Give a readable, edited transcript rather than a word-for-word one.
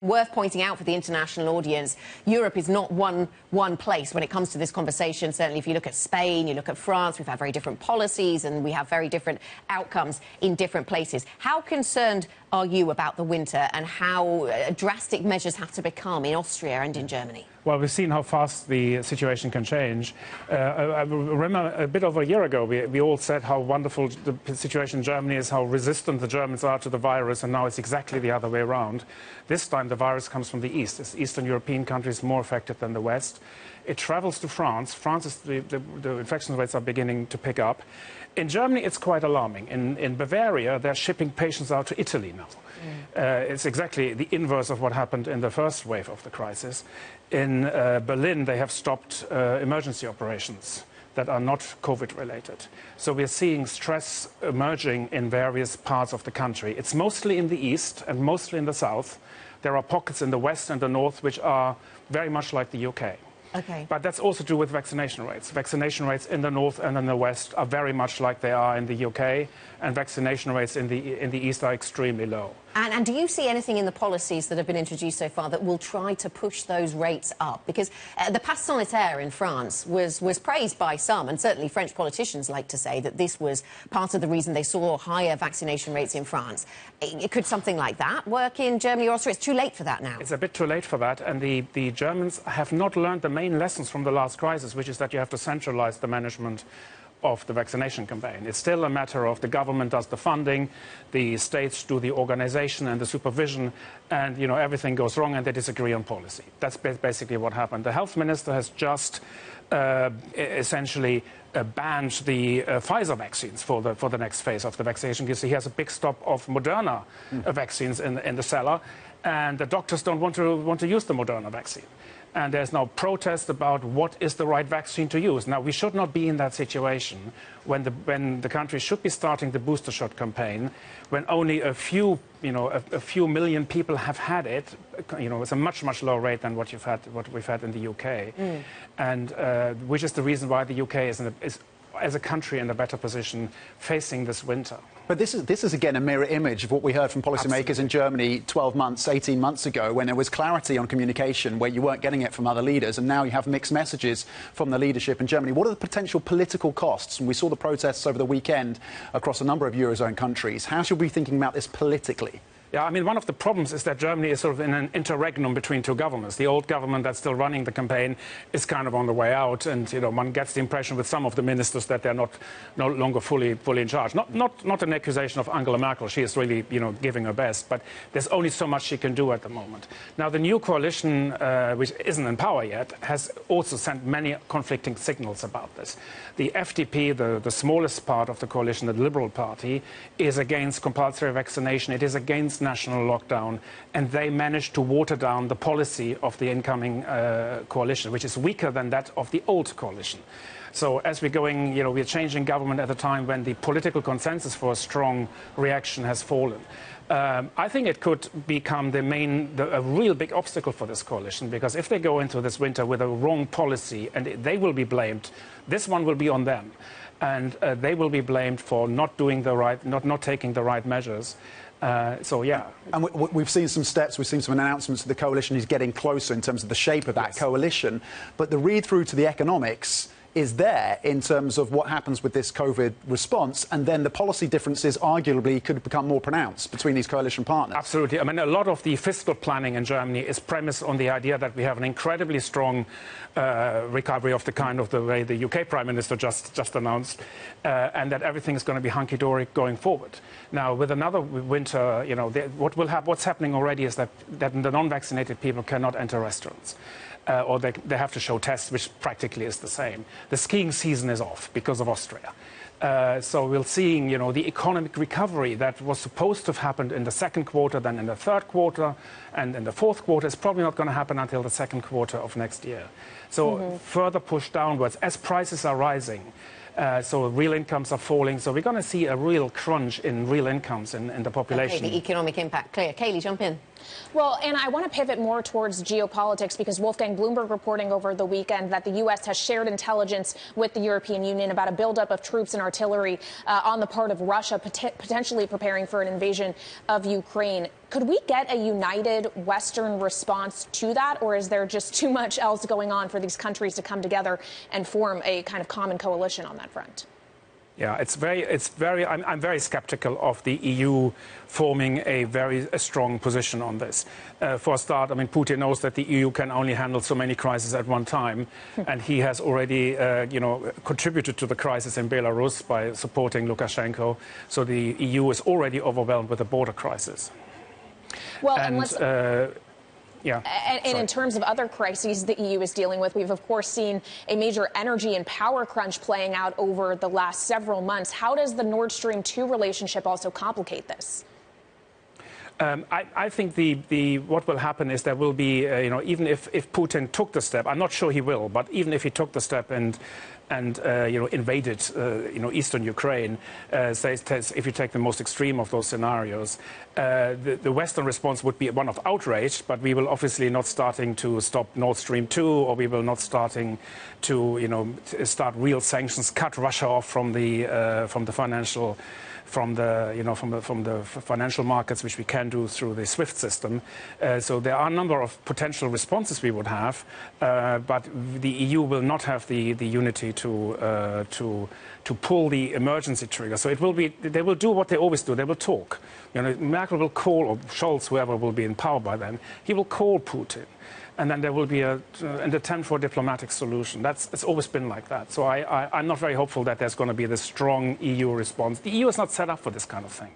Worth pointing out for the international audience, Europe is not one place when it comes to this conversation. Certainly, if you look at Spain, you look at France, we've had very different policies and we have very different outcomes in different places. How concerned are you about the winter and how drastic measures have to become in Austria and in Germany? Well, we've seen how fast the situation can change. I remember a bit over a year ago, we all said how wonderful the situation in Germany is, how resistant the Germans are to the virus, and now it's exactly the other way around. This time the virus comes from the east. It's Eastern European countries more affected than the west. It travels to France. France is the infection rates are beginning to pick up. In Germany, it's quite alarming. In Bavaria, they're shipping patients out to Italy now. It's exactly the inverse of what happened in the first wave of the crisis. In Berlin, they have stopped emergency operations that are not COVID-related. So we're seeing stress emerging in various parts of the country. It's mostly in the east and mostly in the south. There are pockets in the west and the north which are very much like the UK. Okay. But that's also to do with vaccination rates. Vaccination rates in the north and in the west are very much like they are in the UK, and vaccination rates in the east are extremely low. And do you see anything in the policies that have been introduced so far that will try to push those rates up? Because the pass sanitaire in France was praised by some, and certainly French politicians like to say that this was part of the reason they saw higher vaccination rates in France. Could something like that work in Germany or Austria? It's too late for that now. It's a bit too late for that, and the Germans have not learned the main lessons from the last crisis, which is that you have to centralize the management of the vaccination campaign. It's still a matter of the government does the funding, the states do the organization and the supervision, and everything goes wrong and they disagree on policy. That's basically what happened. The health minister has just essentially banned the Pfizer vaccines for the next phase of the vaccination. Because he has a big stock of Moderna vaccines in the cellar, and the doctors don't want to use the Moderna vaccine. And there's now protest about what is the right vaccine to use. Now, we should not be in that situation when the country should be starting the booster shot campaign, when only a few million people have had it. It's a much lower rate than what we've had in the UK, and which is the reason why the UK is as a country in a better position facing this winter. But this is again a mirror image of what we heard from policymakers in Germany 12 months, 18 months ago, when there was clarity on communication where you weren't getting it from other leaders, and now you have mixed messages from the leadership in Germany. What are the potential political costs? And we saw the protests over the weekend across a number of Eurozone countries. How should we be thinking about this politically? Yeah, I mean, one of the problems is that Germany is sort of in an interregnum between two governments. The old government that's still running the campaign is kind of on the way out, and one gets the impression with some of the ministers that they're no longer fully in charge. Not an accusation of Angela Merkel. She is really giving her best, but there's only so much she can do at the moment. Now, the new coalition, which isn't in power yet, has also sent many conflicting signals about this. The FDP, the smallest part of the coalition, the Liberal Party, is against compulsory vaccination. It is against national lockdown, and they managed to water down the policy of the incoming coalition, which is weaker than that of the old coalition. So as we're going, we're changing government at a time when the political consensus for a strong reaction has fallen. I think it could become a real big obstacle for this coalition, because if they go into this winter with a wrong policy, and they will be blamed, this one will be on them, and they will be blamed for not doing the right, not taking the right measures. So, yeah. And we've seen some steps, we've seen some announcements that the coalition is getting closer in terms of the shape of that coalition. But the read-through to the economics is there in terms of what happens with this COVID response, and then the policy differences arguably could become more pronounced between these coalition partners. Absolutely. I mean, a lot of the fiscal planning in Germany is premised on the idea that we have an incredibly strong recovery of the kind of the way the UK Prime Minister just announced, and that everything is going to be hunky-dory going forward. Now, with another winter, what's happening already is that the non-vaccinated people cannot enter restaurants. Or they have to show tests, which practically is the same. The skiing season is off because of Austria. So we're seeing, the economic recovery that was supposed to have happened in the second quarter, then in the third quarter, and in the fourth quarter is probably not going to happen until the second quarter of next year. So further push downwards as prices are rising. So real incomes are falling. So we're going to see a real crunch in real incomes in the population. Okay, the economic impact clear. Kayleigh, jump in. Well, Anna, I want to pivot more towards geopolitics because Wolfgang Bloomberg reporting over the weekend that the U.S. has shared intelligence with the European Union about a buildup of troops and artillery on the part of Russia, potentially preparing for an invasion of Ukraine. Could we get a united Western response to that, or is there just too much else going on for these countries to come together and form a kind of common coalition on that front? Yeah, I'm very skeptical of the EU forming a very strong position on this. For a start, I mean, Putin knows that the EU can only handle so many crises at one time, and he has already, contributed to the crisis in Belarus by supporting Lukashenko. So the EU is already overwhelmed with the border crisis. Well, yeah. And in terms of other crises the EU is dealing with, we've, of course, seen a major energy and power crunch playing out over the last several months. How does the Nord Stream 2 relationship also complicate this? I think what will happen is there will be, even if Putin took the step, I'm not sure he will, but even if he took the step and invaded, eastern Ukraine, if you take the most extreme of those scenarios, the Western response would be one of outrage, but we will obviously not starting to stop Nord Stream 2, or we will not starting to, start real sanctions, cut Russia off from the financial. From the financial markets, which we can do through the SWIFT system. So there are a number of potential responses we would have, but the EU will not have the unity to pull the emergency trigger. So they will do what they always do. They will talk. Merkel will call, or Scholz, whoever will be in power by then, he will call Putin. And then there will be an attempt for a diplomatic solution. It's always been like that. So I'm not very hopeful that there's going to be this strong EU response. The EU is not set up for this kind of thing.